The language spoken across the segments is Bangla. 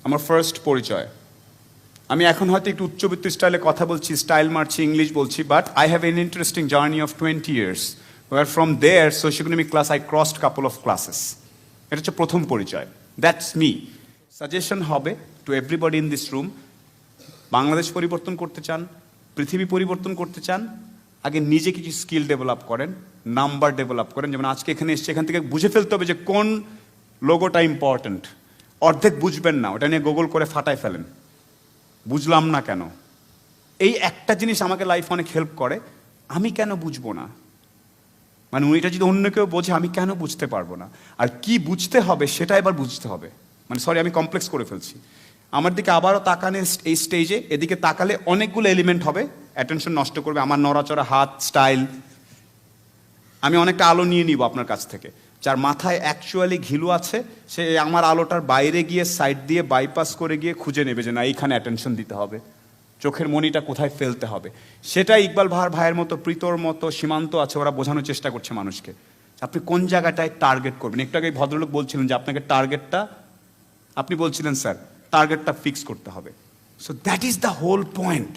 আমার ফার্স্ট পরিচয়। আমি এখন হয়তো একটু উচ্চবিত্ত স্টাইলে কথা বলছি, স্টাইল মারছি, ইংলিশ বলছি, but I have an interesting journey of 20 years, where from there socioeconomic class I crossed couple of classes. এটা হচ্ছে প্রথম পরিচয়। That's me. সাজেশন হবে to everybody in this room, Bangladesh পরিবর্তন করতে চান, পৃথিবী পরিবর্তন করতে চান, আগে নিজে কিছু স্কিল ডেভেলপ করেন, নাম্বার ডেভেলপ করেন। যেমন আজকে এখানে এসছে, এখান থেকে বুঝে ফেলতে হবে যে কোন লোগোটা ইম্পর্ট্যান্ট। অর্ধেক বুঝবেন না, ওটা নিয়ে গুগল করে ফাটায় ফেলেন, বুঝলাম না কেন। এই একটা জিনিস আমাকে লাইফ অনেক হেল্প করে, আমি কেন বুঝবো না, মানে এটা যদি অন্য কেউ বোঝে আমি কেন বুঝতে পারবো না, আর কি বুঝতে হবে সেটা এবার বুঝতে হবে। মানে সরি, আমি কমপ্লেক্স করে ফেলছি। আমার দিকে আবারও তাকানে এই স্টেজে, এদিকে তাকালে অনেকগুলো এলিমেন্ট হবে, অ্যাটেনশন নষ্ট করবে, আমার নড়াচড়া, হাত, স্টাইল। আমি অনেকটা আলো নিয়ে নিব আপনার কাছ থেকে। যার মাথায় অ্যাকচুয়ালি ঘিলু আছে সে আমার আলোটার বাইরে গিয়ে সাইড দিয়ে বাইপাস করে গিয়ে খুঁজে নেবে যে না এইখানে অ্যাটেনশন দিতে হবে, চোখের মনিটা কোথায় ফেলতে হবে। সেটা ইকবাল ভাইয়ের মতো, প্রীতর মতো, সীমান্ত আছে, ওরা বোঝানোর চেষ্টা করছে মানুষকে আপনি কোন জায়গাটায় টার্গেট করবেন। একটু আগে ভদ্রলোক বলছিলেন যে আপনাকে টার্গেটটা, আপনি বলছিলেন স্যার টার্গেটটা ফিক্স করতে হবে। So that is the whole point.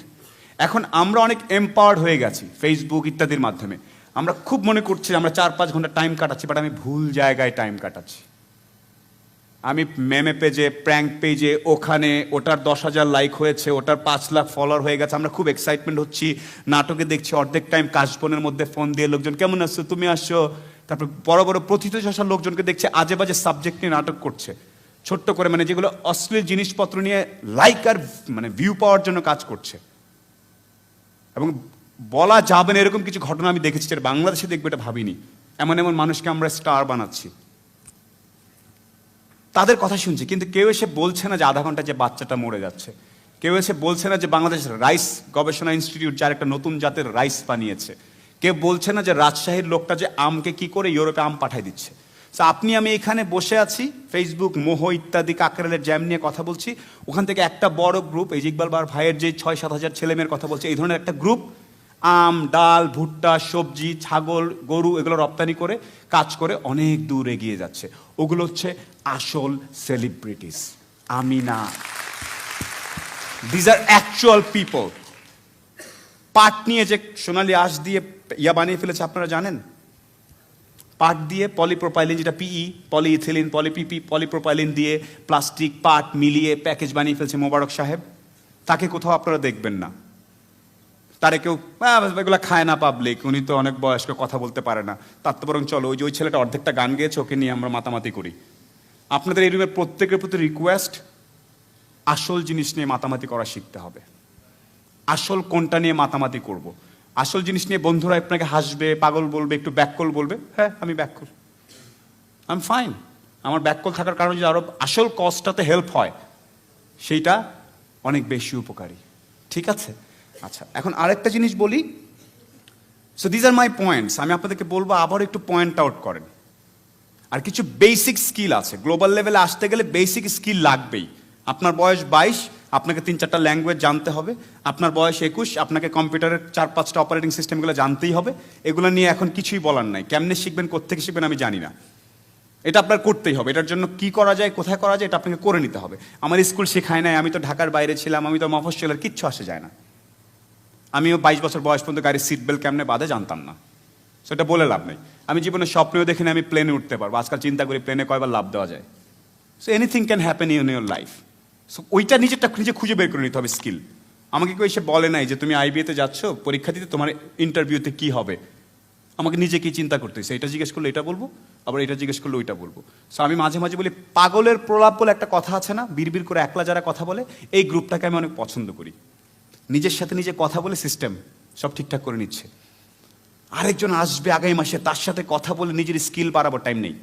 এখন আমরা অনেক এম্পাওয়ার্ড হয়ে গেছি ফেসবুক ইত্যাদির মাধ্যমে, আমরা খুব মনে করছি আমরা 4-5 ঘন্টা টাইম কাটাচ্ছি, বাট আমি ভুল জায়গায় টাইম কাটাচ্ছি। আমি মেমে পেজে, প্র্যাঙ্ক পেজে, ওখানে ওটার 10,000 লাইক হয়েছে, ওটার 5 লাখ ফলোয়ার হয়ে গেছে, আমরা খুব এক্সাইটমেন্ট হচ্ছি, নাটকে দেখছি, অর্ধেক টাইম কাশবনের মধ্যে ফোন দিয়ে লোকজন কেমন আসছো, তুমি আসছো। তারপর বড় বড় প্রথিতযশা লোকজনকে দেখছে আজে বাজে সাবজেক্ট নিয়ে নাটক করছে, ছোট্ট করে, মানে যেগুলো অশ্লীল জিনিসপত্র নিয়ে লাইক আর মানে ভিউ পাওয়ার জন্য কাজ করছে। এবং বলা যাবে না এরকম কিছু ঘটনা আমি দেখেছি, যেটা বাংলাদেশে দেখবে এটা ভাবিনি। এমন এমন মানুষকে আমরা স্টার বানাচ্ছি, তাদের কথা শুনছি, কিন্তু কেউ এসে বলছে না যে আধা ঘন্টা যে বাচ্চাটা মরে যাচ্ছে, কেউ এসে বলছে না যে বাংলাদেশ রাইস গবেষণা ইনস্টিটিউট যার একটা নতুন জাতের রাইস বানিয়েছে, কেউ বলছে না যে রাজশাহীর লোকটা যে আমকে কি করে ইউরোপে আম পাঠায় দিচ্ছে। তো আপনি আমি এখানে বসে আছি, ফেসবুক, মোহ ইত্যাদি কাকরালের জ্যাম নিয়ে কথা বলছি, ওখান থেকে একটা বড় গ্রুপ, এই যে ইকবাল ভাইয়ের যে 6-7 হাজার ছেলেমেয়ের কথা বলছে, এই ধরনের একটা গ্রুপ আম, ডাল, ভুট্টা, সবজি, ছাগল, গরু এগুলো রপ্তানি করে কাজ করে অনেক দূর এগিয়ে যাচ্ছে। ওগুলো হচ্ছে আসল সেলিব্রিটিস, আমি না। These are actual people. পাট নিয়ে যে সোনালী আঁশ দিয়ে ইয়া বানিয়ে ফেলেছে আপনারা জানেন, পাট দিয়ে পলিপ্রোপাইলিন, যেটা পিই, পলিইথিলিন, পলিপিপি, পলিপ্রোপাইলিন দিয়ে প্লাস্টিক পাট মিলিয়ে প্যাকেজ বানিয়ে ফেলছে মোবারক সাহেব। তাকে কোথাও আপনারা দেখবেন না, তারে কেউ এগুলো খায় না পাবলিক, উনি তো অনেক বয়স্ক, কথা বলতে পারে না। তার তো বরং চলো ওই ছেলেটা অর্ধেকটা গান গেয়েছে, ওকে নিয়ে আমরা মাতামাতি করি। আপনাদের এই রুমের প্রত্যেকের প্রতি রিকোয়েস্ট, আসল জিনিস নিয়ে মাতামাতি করা শিখতে হবে। আসল কোনটা নিয়ে মাতামাতি করব। আসল জিনিস নিয়ে বন্ধুরা আপনাকে হাসবে, পাগল বলবে, একটু ব্যাককল বলবে, হ্যাঁ আমি ব্যাককল, আই এম ফাইন। আমার ব্যাককল থাকার কারণে যদি আরো আসল কজটাতে হেল্প হয়, সেইটা অনেক বেশি উপকারী। ঠিক আছে? আচ্ছা, এখন আরেকটা জিনিস বলি। So these are my points. আমি আপনাদেরকে বলবো আবার একটু পয়েন্ট আউট করেন। আর কিছু বেসিক স্কিল আছে, গ্লোবাল লেভেলে আসতে গেলে বেসিক স্কিল লাগবেই। আপনার বয়স 22, আপনাকে 3-4টা ল্যাঙ্গুয়েজ জানতে হবে। আপনার বয়স 21, আপনাকে কম্পিউটারের 4-5টা অপারেটিং সিস্টেমগুলো জানতেই হবে। এগুলো নিয়ে এখন কিছুই বলার নাই, কেমনে শিখবেন, কোত্থেকে শিখবেন আমি জানি না, এটা আপনার করতেই হবে। এটার জন্য কি করা যায়, কোথায় করা যায়, এটা আপনাকে করে নিতে হবে। আমার স্কুল শেখায় নাই, আমি তো ঢাকার বাইরে ছিলাম, আমি তো মফস্বলের, কিচ্ছু আসে যায় না। আমিও 22 বছর বয়স পর্যন্ত গাড়ির সিট বেল্ট কেমনে বাঁধে জানতাম না, সেটা বলে লাভ নেই। আমি জীবনে স্বপ্নেও দেখিনি আমি প্লেনে উঠতে পারবো, আজকাল চিন্তা করি প্লেনে কয়বার লাভ দেওয়া যায়। So anything can happen in your life. So ওইটা নিজেরটা নিজে খুঁজে বের করে নিতে হবে স্কিল। আমাকে কেউ এসে বলে নাই যে তুমি আইবিএতে যাচ্ছ পরীক্ষা দিতে, তোমার ইন্টারভিউতে কি হবে, আমাকে নিজেকেই চিন্তা করতে হয়েছে। এটা জিজ্ঞেস করলে এটা বলবো, আবার এটা জিজ্ঞেস করলে ওইটা বলবো। সো আমি মাঝে মাঝে বলি, পাগলের প্রলাপ বলে একটা কথা আছে না, বিড়বিড় করে একলা যারা কথা বলে, এই গ্রুপটাকে আমি অনেক পছন্দ করি। নিজের সাথে নিজে কথা বলে সিস্টেম সব ঠিকঠাক করে নিচ্ছে। আরেকজন আসবে আগামী মাসে, তার সাথে কথা বলে নিজের স্কিল বাড়াবার টাইম নেই।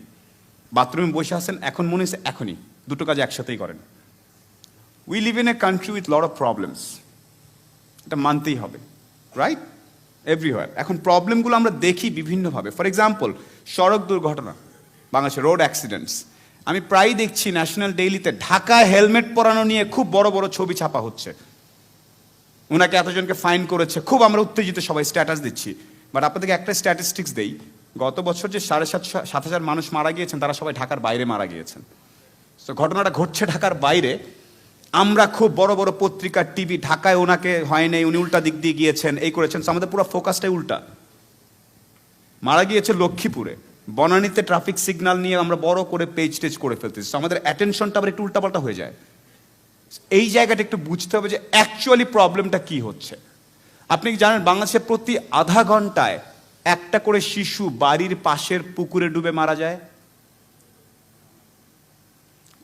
বাথরুমে বসে আছেন, এখন মনে হচ্ছে এখনই, দুটো কাজ একসাথেই করেন। We live in a country with lot of problems, এটা মানতেই হবে, রাইট? এভরিওয়ার। এখন প্রবলেমগুলো আমরা দেখি বিভিন্নভাবে। ফর এক্সাম্পল, সড়ক দুর্ঘটনা, বাংলাদেশে রোড অ্যাক্সিডেন্টস। আমি প্রায় দেখছি ন্যাশনাল ডেইলিতে ঢাকায় হেলমেট পরানো নিয়ে খুব বড় বড় ছবি ছাপা হচ্ছে, ওনাকে এতজনকে ফাইন করেছে, খুব আমরা উত্তেজিত, সবাই স্ট্যাটাস দিচ্ছি। বাট আপনাদেরকে একটা স্ট্যাটিস্টিক্স দেই, গত বছর যে 7,500 মানুষ মারা গিয়েছেন, তারা সবাই ঢাকার বাইরে মারা গিয়েছেন। তো ঘটনাটা ঘটছে ঢাকার বাইরে, আমরা খুব বড় বড় পত্রিকা টিভি, ঢাকায় ওনাকে হয় নাই, উনি উল্টা দিক দিয়ে গিয়েছেন, এই করেছেন, আমাদের পুরো ফোকাসটাই উল্টা। মারা গিয়েছে লক্ষ্মীপুরে, বনানীতে ট্রাফিক সিগন্যাল নিয়ে আমরা বড় করে পেজ টেজ করে ফেলতেছি, আমাদের অ্যাটেনশনটা আবার একটু উল্টাপাল্টা হয়ে যায়। এই জায়গাটা একটু বুঝতে হবে যে অ্যাকচুয়ালি প্রবলেমটা কি হচ্ছে। আপনি কি জানেন বাংলাদেশে প্রতি আধা ঘন্টায় একটা করে শিশু বাড়ির পাশের পুকুরে ডুবে মারা যায়?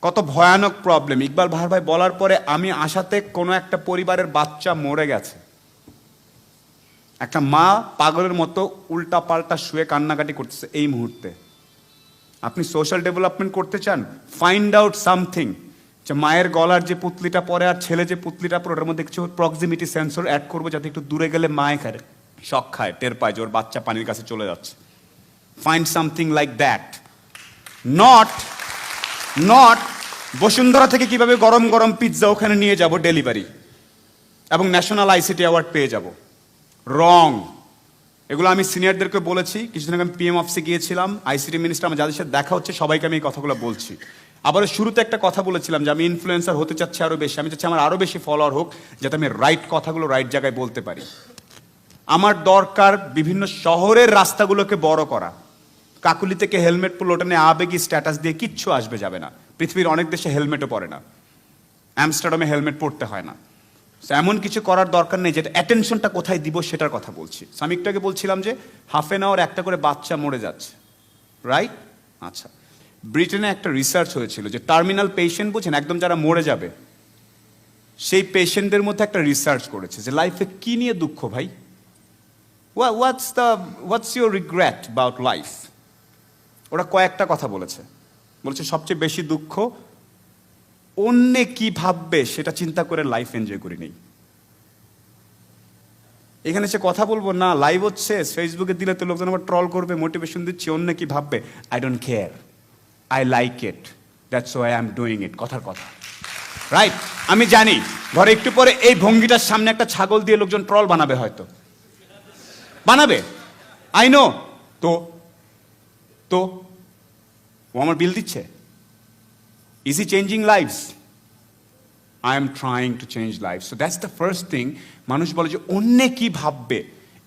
কত ভয়ানক প্রবলেম। ইকবাল ভার ভাই বলার পরে আমি আশাতে কোনো একটা পরিবারের বাচ্চা মরে গেছে, একটা মা পাগলের মতো উল্টা পাল্টা শুয়ে কান্নাকাটি করতেছে এই মুহূর্তে। আপনি সোশ্যাল ডেভেলপমেন্ট করতে চান, ফাইন্ড আউট সামথিং, যে মায়ের গলার যে পুতলিটা পরে আর ছেলে যে পুতলিটা পরে ওটার মধ্যে কিছু প্রক্সিমিটি সেন্সর অ্যাড করবো, যাতে একটু দূরে গেলে মায়ে খায় শখ খায়, টের পায় যে ওর বাচ্চা পানির কাছে চলে যাচ্ছে। Find something like that. Not Bashundhara থেকে কিভাবে গরম গরম পিৎজা ওখানে নিয়ে যাব ডেলিভারি এবং ন্যাশনাল আইসিটি অ্যাওয়ার্ড পেয়ে যাব। রং। এগুলো আমি সিনিয়রদেরকে বলেছি। কিছুদিন আগে আমি পিএম অফিসে গিয়েছিলাম, আইসিটি মিনিস্টার, আমার যাদের সাথে দেখা হচ্ছে সবাইকে আমি এই কথাগুলো বলছি। আবার শুরুতে একটা কথা বলেছিলাম যে আমি ইনফ্লুয়েন্সার হতে চাচ্ছি আরো বেশি, আমি চাচ্ছি আমার আরো বেশি ফলোয়ার হোক, যাতে আমি রাইট কথাগুলো রাইট জায়গায় বলতে পারি। আমার দরকার বিভিন্ন শহরের রাস্তাগুলোকে বড় করা। কাকুলি থেকে হেলমেট পরলে ওটা নিয়ে আবেগী স্ট্যাটাস দিয়ে কিচ্ছু আসবে যাবে না। পৃথিবীর অনেক দেশে হেলমেটও পরে না, আমস্টারডামে হেলমেট পরতে হয় না। এমন কিছু করার দরকার নেই, যেটা অ্যাটেনশনটা কোথায় দিব সেটার কথা বলছি। আমি একটু আগে বলছিলাম যে হাফ এন আওয়ার একটা করে বাচ্চা মরে যাচ্ছে, রাইট? আচ্ছা, ব্রিটেনে একটা রিসার্চ হয়েছিল যে টার্মিনাল পেশেন্ট বুঝেন, একদম যারা মরে যাবে, সেই পেশেন্টদের মধ্যে একটা রিসার্চ করেছে যে লাইফে কি নিয়ে দুঃখ ভাই, what's your regret about life. ওরা কয়েকটা কথা বলেছে সবচেয়ে বেশি দুঃখ অন্যে কি ভাববে সেটা চিন্তা করে লাইফ এনজয় করি নেই। এখানে সে কথা বলবো না, লাইভ হচ্ছে, ফেসবুকে দিলে তো লোকজন আবার ট্রল করবে, মোটিভেশন দিচ্ছি, অন্য কি ভাববে, I don't care, I like it, that's why I am doing it. কথার কথা, রাইট? আমি জানি ঘরে একটু পরে এই ভঙ্গিটার সামনে একটা ছাগল দিয়ে লোকজন ট্রল বানাবে, হয়তো বানাবে, আই নো। তো ও আমার বিল দিচ্ছে। Is he changing lives? I am trying to change life. So that's the first thing. মানুষ বলে যে অন্যে কি ভাববে,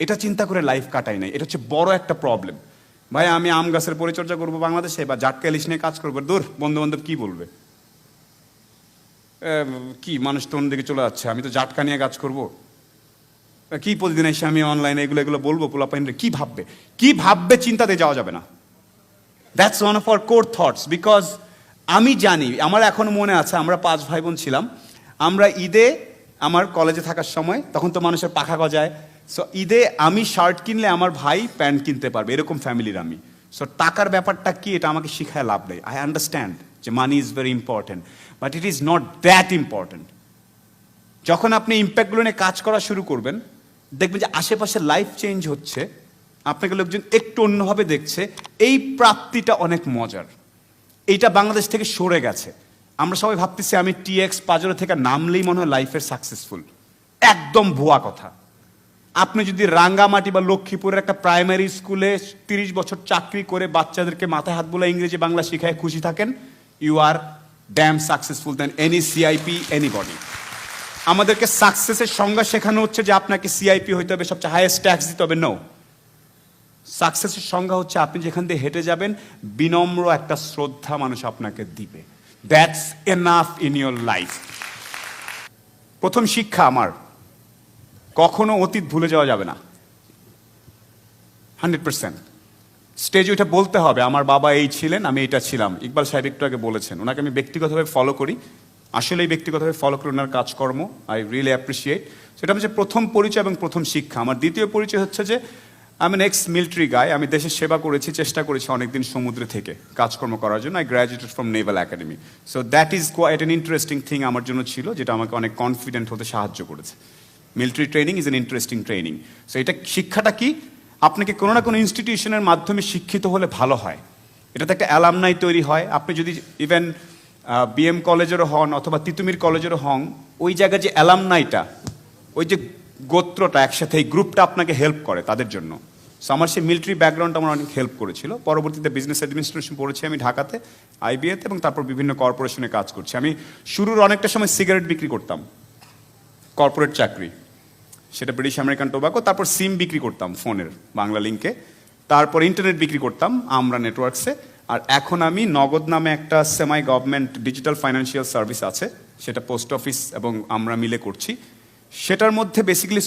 এটা চিন্তা করে লাইফ কাটাই নাই, এটা হচ্ছে বড় একটা প্রবলেম। ভাই আমি আম গাছের পরিচর্যা করবো বাংলাদেশে, বা জাটকা ইলিশ নিয়ে কাজ করবো, দূর, বন্ধু বান্ধব কি বলবে, কি মানুষ তো অন্যদিকে চলে যাচ্ছে, আমি তো জাটকা নিয়ে কাজ করবো, কি প্রতিদিন এসে আমি অনলাইনে এগুলো বলবো, পোলাপাইনরে কি ভাববে চিন্তাতে যাওয়া যাবে না। That's one of our core thoughts. Because আমি জানি, আমার এখনো মনে আছে, আমরা 5 ভাই বোন ছিলাম, আমরা ঈদে, আমার কলেজে থাকার সময় তখন তো মানুষের পাখা গজায়, সো ঈদে আমি শার্ট কিনলে আমার ভাই প্যান্ট কিনতে পারবে, এরকম ফ্যামিলির আমি। সো টাকার ব্যাপারটা কি এটা আমাকে শিখায় লাভ নেই। আই আন্ডারস্ট্যান্ড যে money is very important, but it is not that important. যখন আপনি ইম্প্যাক্টগুলো নিয়ে কাজ করা শুরু করবেন, দেখবেন যে আশেপাশে লাইফ চেঞ্জ হচ্ছে, আপনাকে লোকজন একটু অন্যভাবে দেখছে, এই প্রাপ্তিটা অনেক মজার। এইটা বাংলাদেশ থেকে সরে গেছে। আমরা সবাই ভাবতেছি আমি টিএক্স পাজরো থেকে নামলেই মনে হয় লাইফের সাকসেসফুল। একদম ভুয়া কথা। আপনি যদি রাঙ্গামাটি বা লক্ষ্মীপুরের একটা প্রাইমারি স্কুলে 30 বছর চাকরি করে বাচ্চাদেরকে মাথায় হাত বোলা ইংরেজি বাংলা শিখায় খুশি থাকেন, you are damn successful than any CIP, anybody. আমাদেরকে সাকসেসের সংজ্ঞা শেখানো হচ্ছে যে আপনাকে সিআইপি হইতে হবে, সবচেয়ে হাইয়েস্ট ট্যাক্স দিতে হবে। নো, সাকসেসের সংজ্ঞা হচ্ছে আপনি যেখান দিয়ে হেঁটে যাবেন, বিনম্র একটা শ্রদ্ধা মানুষ আপনাকে দিবে। That's enough in your life. প্রথম শিক্ষা আমার, কখনো অতীত ভুলে যাওয়া যাবে না। 100% স্টেজে ওইটা বলতে হবে, আমার বাবা এই ছিলেন, আমি এটা ছিলাম। ইকবাল সাহেব একটু আগে বলেছেন, ওনাকে আমি ব্যক্তিগতভাবে ফলো করি, আসলেই ব্যক্তিগতভাবে ফলো করি ওনার কাজকর্ম, আই রিয়েলি অ্যাপ্রিসিয়েট। সেটা হচ্ছে প্রথম পরিচয় এবং প্রথম শিক্ষা। আমার দ্বিতীয় পরিচয় হচ্ছে যে আমি এক্স মিলিটারি গাই, আমি দেশের সেবা করেছি, চেষ্টা করেছি অনেকদিন সমুদ্রে থেকে কাজকর্ম করার জন্য। I graduated from naval academy. So that is quite an interesting thing আমার জন্য ছিল, যেটা আমাকে অনেক কনফিডেন্ট হতে সাহায্য করেছে। Military training is an interesting training. So এটা শিক্ষাটা কি, আপনাকে কোনো না কোনো ইনস্টিটিউশনের মাধ্যমে শিক্ষিত হলে ভালো হয়। এটাতে একটা অ্যালামনাই তৈরি হয়। আপনি যদি ইভেন বিএম কলেজেরও হন অথবা তিতুমির কলেজেরও হন, ওই জায়গায় যে অ্যালামনাইটা, ওই যে গোত্রটা একসাথে, এই গ্রুপটা আপনাকে হেল্প করে তাদের জন্য। সো আমার সেই মিলিটারি ব্যাকগ্রাউন্ড আমার অনেক হেল্প করেছিল। পরবর্তীতে বিজনেস অ্যাডমিনিস্ট্রেশন পড়েছি আমি ঢাকাতে, আইবিএতে, এবং তারপর বিভিন্ন কর্পোরেশনে কাজ করছি। আমি শুরুর অনেকটা সময় সিগারেট বিক্রি করতাম, কর্পোরেট চাকরি, সেটা ব্রিটিশ আমেরিকান টোবাকো। তারপর সিম বিক্রি করতাম ফোনের, বাংলা লিঙ্কে। তারপর ইন্টারনেট বিক্রি করতাম আমরা নেটওয়ার্কসে। আর এখন আমি নগদ নামে একটা সেমাই গভর্নমেন্ট ডিজিটাল ফাইন্যান্সিয়াল সার্ভিস আছে, সেটা পোস্ট অফিস এবং আমরা মিলে করছি। সেটার মধ্যে বেসিক্যালি